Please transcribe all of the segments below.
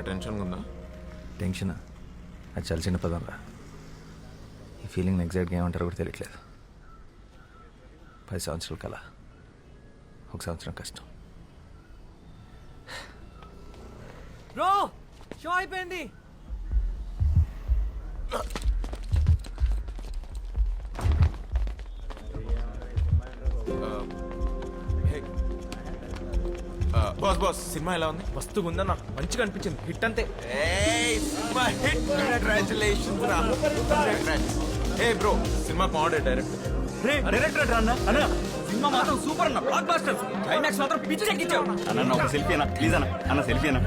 ఏంట్రా టెన్షన్గా ఉందా? టెన్షన్ అది చాలా చిన్న పదం రా. ఈ ఫీలింగ్ ఎగ్జాక్ట్గా ఏమంటారో కూడా తెలియట్లేదు. 10 సంవత్సరాల కల, 1 సంవత్సరం కష్టం. బ్రో షో అయిపోయింది. బాస్ సినిమా ఎలా ఉంది? మస్తుగా ఉందన్న, మంచిగా అనిపించింది. హిట్ అంతే. బ్రో సినిమా బాగుండే డైరెక్టర్. డైరెక్టర్ అన్న సినిమా మాత్రం సూపర్ అన్న, బ్లాక్ బాస్టర్. క్లైమాక్స్ మాత్రం పిచ్చి ఎక్కించావు అన్న. ఒక సెల్ఫీ అన్న ప్లీజ్ అన్న సెల్ఫీ అన్న.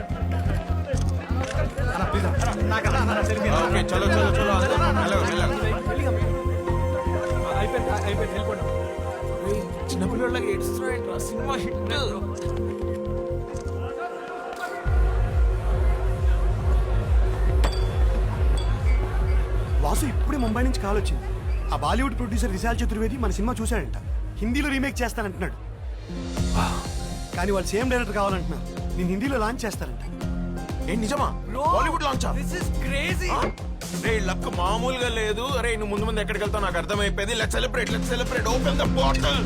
ఓకే చలో అయిపోయింది వెళ్ళిపోండి. చిన్నపిల్లలకి ఏడుస్తున్నాడు. Cinema hit. వాసు ఇప్పుడే ముంబై నుంచి కాల్ వచ్చింది. ఆ బాలీవుడ్ ప్రొడ్యూసర్ విశాల్ చతుర్వేది మన సినిమా చూశాడంట. హిందీలో రీమేక్ చేస్తానంటున్నాడు. కానీ వాళ్ళు సేమ్ డైరెక్టర్ కావాలంటున్నారు. నేను హిందీలో లాంచ్ చేస్తారంట. ఏ నిజమా? బాలీవుడ్ లాంచా? This is crazy. రే లక్ మామూలుగా లేదు. అరే నువ్వు ముందు ఎక్కడికి వెళ్తావు నాకు అర్థమైపోయింది. Let's celebrate. Open the bottle.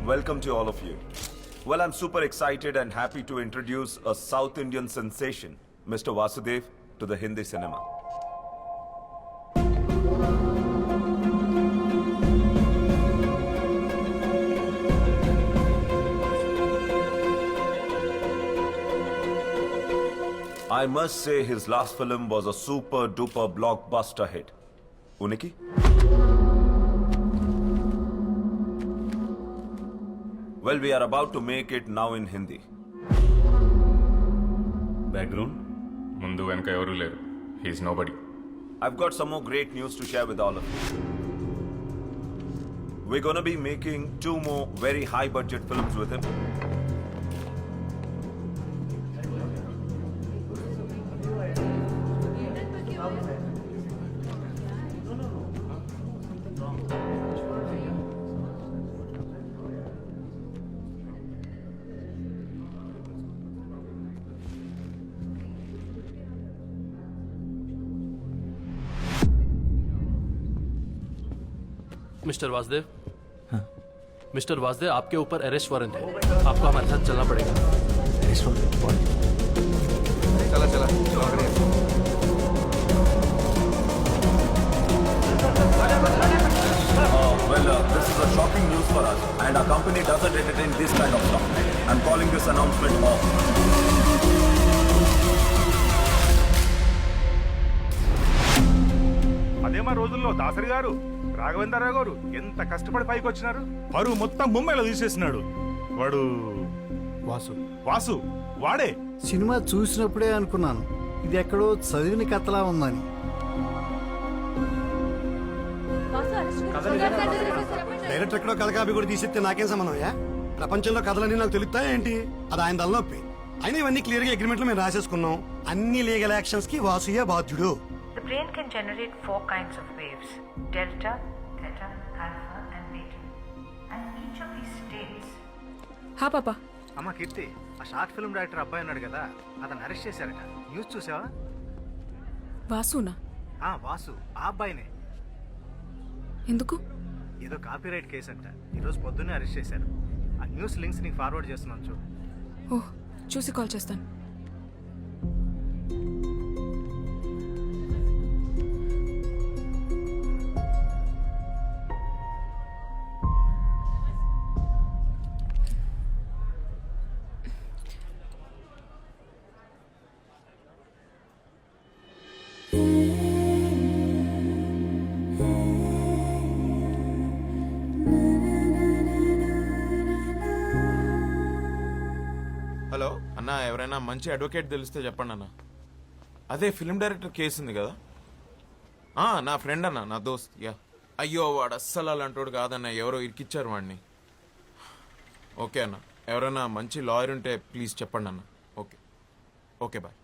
Welcome to all of you. Well, I'm super excited and happy to introduce a South Indian sensation, Mr. Vasudev, to the Hindi cinema. I must say his last film was a super duper blockbuster hit. Uniki? Well, we are about to make it now in Hindi. Background ముందు వెనక ఎవరు లేరు. He's nobody. I've got some more great news to share with all of you. We're gonna be making 2 more very high budget films with him. Mister Vasudev, mister Vasudev, आपके ऊपर arrest warrant है. आपको हमारे साथ चलना पड़ेगा. चला This is a shocking news for us, and our company doesn't entertain this kind of stuff. I'm calling this announcement off. అదే మా రోజుల్లో దాసరి గారు, రాఘవేంద్రరావు గారు ఎంత కష్టపడి పైకి వచ్చినారు. పరువు మొత్తం ముంబైలో తీసేసినాడు వాడు. వాసు వాడే. సినిమా చూసినప్పుడే అనుకున్నాను ఇది ఎక్కడో చదివిన కథలా ఉందని. డైరెక్టర్ ఎక్కడో కథ కాపీ కూడా తీసిస్తే నాకేం సంబంధమయ్యా? ప్రపంచంలో కథలన్నీ నాకు తెలుస్తాయా ఏంటి? అది ఆయన తలనొప్పి. అయినా ఇవన్నీ క్లియర్ గా అగ్రిమెంట్ లో మేము రాసేసుకున్నాం. అన్ని లీగల్ యాక్షన్స్ కి వాసుయే బాధ్యుడు. The brain can generate 4 kinds of waves: delta, theta, alpha and beta. And each of these states. హా పాపా. అమ్మ కీర్తి, ఆ షార్ట్ ఫిల్మ్ డైరెక్టర్ అబ్బాయి ఉన్నాడు కదా, అతను అరెస్ట్ చేశారట. న్యూస్ చూసావా? వాసునా? వాసు ఆ అబ్బాయినే. ఎందుకు? ఏదో కాపీరైట్ కేసు అంట. ఈరోజు పొద్దున్నే అరెస్ట్ చేశారు. ఆ న్యూస్ లింక్స్ నీకు ఫార్వర్డ్ చేస్తున్నాను చూడు. ఓహ్, చూసి కాల్ చేస్తాను. హలో అన్న, ఎవరైనా మంచి అడ్వకేట్ తెలిస్తే చెప్పండి అన్న. అదే ఫిల్మ్ డైరెక్టర్ కేసు ఉంది కదా, నా ఫ్రెండ్ అన్న, నా దోస్త్. యా. అయ్యో వాడు అస్సలు అలాంటోడు కాదన్న, ఎవరో ఇరికిచ్చారు వాడిని. ఓకే అన్న, ఎవరైనా మంచి లాయర్ ఉంటే ప్లీజ్ చెప్పండి అన్న. Okay okay bye.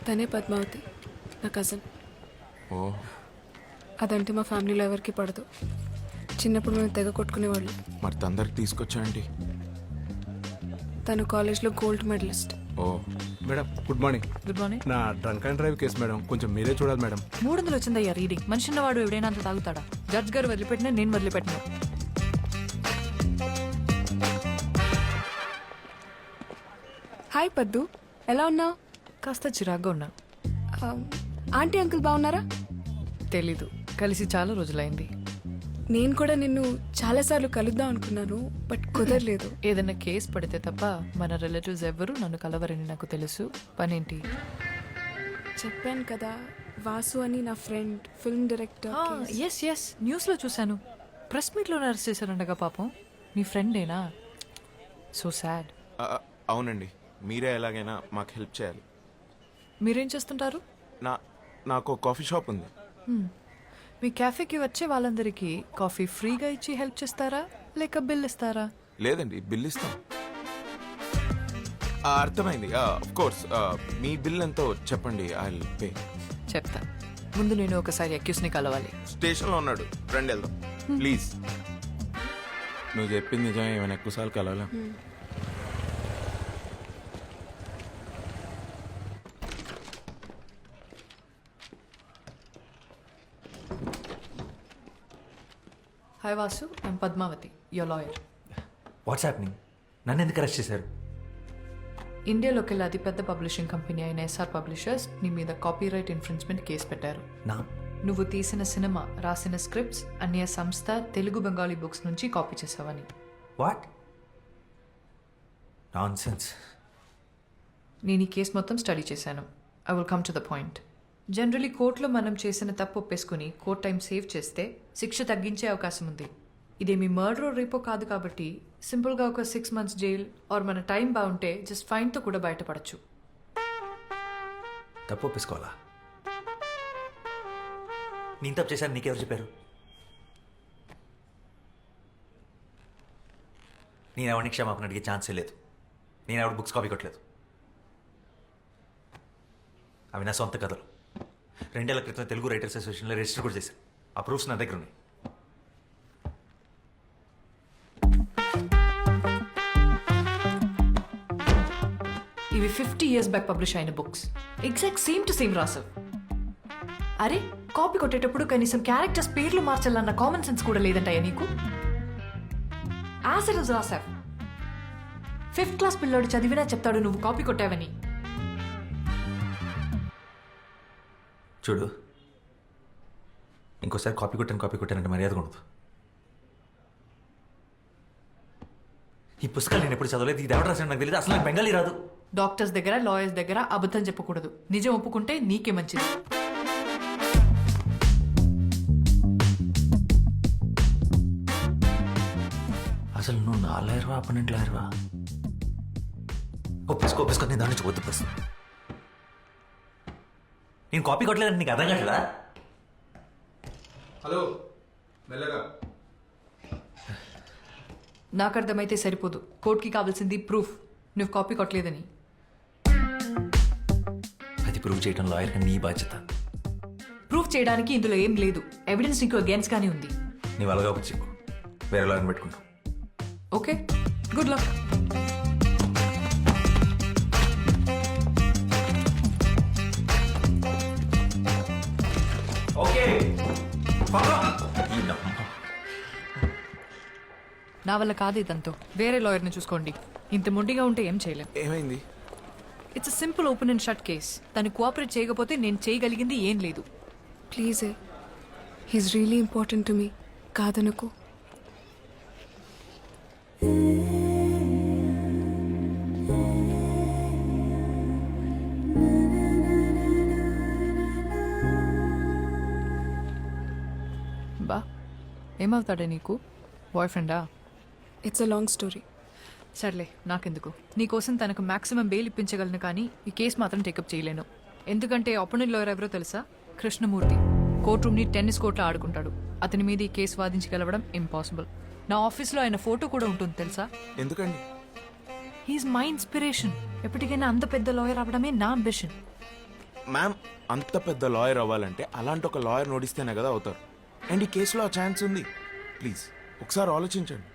తనే పద్మావతి, నా కజిన్. ఓ, అదంటే మా ఫ్యామిలీలో ఎవరికి పడదు. చిన్నప్పుడు మేము తెగ కొట్టుకునేవాళ్ళు. మరి తొందరకి తీసుకొచ్చాయండి. తను కాలేజ్లో gold medalist. Oh madam good morning. Good morning. నా drunk and drive case madam, కొంచెం మీరే చూడాలి మేడం. 300 వచ్చిందయ్యా రీడింగ్. మనిషి ఉన్నవాడు ఎవడైనా అంత తాగుతాడా? జడ్జ్ గారు వదిలిపెట్టినా నేను వదిలిపెట్టినా. హాయ్ పద్దు, ఎలా ఉన్నావు? కాస్త చిరాగ్గా ఉన్నా. ఆంటీ అంకుల్ బాగున్నారా? తెలీదు, కలిసి చాలా రోజులైంది. నేను కూడా నిన్ను చాలాసార్లు కలుద్దాం అనుకున్నాను, బట్ కుదరలేదు. ఏదైనా కేసు పడితే తప్ప మన రిలేటివ్స్ ఎవ్వరూ నన్ను కలవరని నాకు తెలుసు. పనేంటి? చెప్పాను కదా, వాసు అని నా friend, film director. Yes yes, న్యూస్లో చూశాను. ప్రెస్ మీట్లో అరెస్ట్ చేశారండగా. పాపం మీ ఫ్రెండేనా? So sad. అవునండి, మీరే ఎలాగైనా మాకు హెల్ప్ చేయాలి. మీరేం చేస్తుంటారు? నాకు కాఫీ షాప్ ఉంది. మీ క్యాఫేకి వచ్చే వాళ్ళందరికీ కాఫీ ఫ్రీగా ఇచ్చి హెల్ప్ చేస్తారా, లేక బిల్ ఇస్తారా? లేదండి, బిల్ ఇస్తాం. అర్థమైంది. Of course. మీ బిల్ ఎంతో చెప్పండి, ఐ విల్ పే. చెప్తా. ముందు నేను ఒకసారి అక్యూస్ని కలవాలి. స్టేషన్లో ఉన్నాడు, రండి వెళ్దాం ప్లీజ్. నువ్వు చెప్పింది నిజమే, ఏమైనా ఎక్కువసార్లు కలవాలా? Hi Vasu, I'm Padmavati, your lawyer. What's happening? నన్ను ఎందుకు అరెస్ట్ చేశారు? ఇండియాలోకెల్లా అతిపెద్ద పబ్లిషింగ్ కంపెనీ అయిన ఎస్ఆర్ పబ్లిషర్స్ నీ మీద కాపీరైట్ ఇన్ఫ్రిన్స్మెంట్ కేసు పెట్టారు. నువ్వు తీసిన సినిమా, రాసిన స్క్రిప్ట్స్ అన్య సంస్థ తెలుగు బెంగాలీ బుక్స్ నుంచి కాపీ చేసావని. What nonsense. నేను ఈ కేసు మొత్తం స్టడీ చేశాను. I will come to the point. Generally కోర్టులో మనం చేసిన తప్పు ఒప్పేసుకుని కోర్ట్ టైం సేవ్ చేస్తే శిక్ష తగ్గించే అవకాశం ఉంది. ఇదేమి మర్డర్ రేపో కాదు కాబట్టి సింపుల్గా ఒక 6 months జైల్ ఆర్ మన టైం బాగుంటే జస్ట్ ఫైన్తో కూడా బయటపడచ్చు. తప్పు ఒప్పేసుకోవాలా? నేను తప్పు చేశాను, నీకెవరు చెప్పారు? నేను ఎవరిని క్షమాపణ అడిగే ఛాన్సే లేదు. నేను ఎవరి బుక్స్ కాపీ కొట్టలేదు. అవి నా సొంత కథలు. 2 ఏళ్ల క్రితం తెలుగు రైటర్స్ అసోసియేషన్లో రిజిస్టర్ కూడా చేశాను. ఆ ప్రూఫ్స్ నా దగ్గర ఉన్నాయి. ఇవి 50 years బ్యాక్ పబ్లిష్ అయిన books. Exact same to same రాసావు. అరే, కాపీ కొట్టేటప్పుడు కనీసం క్యారెక్టర్స్ పేర్లు మార్చాలన్న కామన్ సెన్స్ కూడా లేదంటాయా నీకు? యాసిడ్స్ రాసావు. 5th class పిల్లోడు చదివినా చెప్తాడు నువ్వు కాపీ కొట్టావని. చూడు, ఇంకోసారి కాపీ కొట్టానంటే మర్యాద ఉండదు. ఈ పుస్తకాలు నేను ఎప్పుడు చదవలేదు. ఇది ఎవరు రాసాడు నాకు తెలియదు. అసలు నాకు బెంగాలీ రాదు. డాక్టర్స్ దగ్గర, లాయర్స్ దగ్గర అబద్ధం చెప్పకూడదు. నిజం ఒప్పుకుంటే నీకే మంచిది. అసలు నువ్వు నా లాయర్వా, అపనెంట్ లాయర్వా? ఒప్పేసుకో, నేను దాని నుంచి వద్దు ప్రశ్న. నేను కాపీ కొట్టలేదంటే నీకు అర్థం కావట్లేదా? హలో, మెల్లగా. నాకు అర్థమైతే సరిపోదు. కోర్టుకి కావాల్సింది ప్రూఫ్, నువ్వు కాపీ కొట్టలేదని. అది ప్రూవ్ చేయడం లాయర్ నీ బాధ్యత. ప్రూఫ్ చేయడానికి ఇందులో ఏం లేదు. ఎవిడెన్స్ నీకు అగేన్స్ట్ గానే ఉంది. నీవు అలాగా వచ్చి వేరే లాయర్ని పెట్టుకుంటావు. Okay, good luck. ఓకే, నా వల్ల కాదు ఇదంతా. వేరే లాయర్ని చూసుకోండి. ఇంత మొండిగా ఉంటే ఏం చేయలేం. ఏమైంది? It's simple open and shut case. తను కోఆపరేట్ చేయకపోతే నేను చేయగలిగింది ఏం లేదు. Please, he's really important to me. కాదనుకో. ఏమవుతాడే నీకు? బాయ్ ఫ్రెండా? It's a long story. సర్లే నాకెందుకు. నీకోసం తనకు మాక్సిమం బెయిల్ ఇప్పించగలను కానీ ఈ కేసు మాత్రం టేకప్ చేయలేను. ఎందుకంటే అపోనెంట్ లాయర్ ఎవరో తెలుసా? కృష్ణమూర్తి. కోర్ట్ రూమ్ని టెన్నిస్ కోర్ట్లో ఆడుకుంటాడు. అతని మీద ఈ కేసు వాదించగలవడం ఇంపాసిబుల్. నా ఆఫీస్లో ఆయన ఫోటో కూడా ఉంటుంది తెలుసా? ఎందుకండి? He's my inspiration. ఎప్పటికైనా అంత పెద్ద లాయర్ అవ్వడమే నా అంబిషన్. మ్యామ్, అంత పెద్ద లాయర్ అవ్వాలంటే అలాంటి ఒక లాయర్ నోడిస్తేనే కదా అవుతారు. అండ్ ఈ కేసులో ఆ ఛాన్స్ ఉంది. ప్లీజ్ ఒకసారి ఆలోచించండి.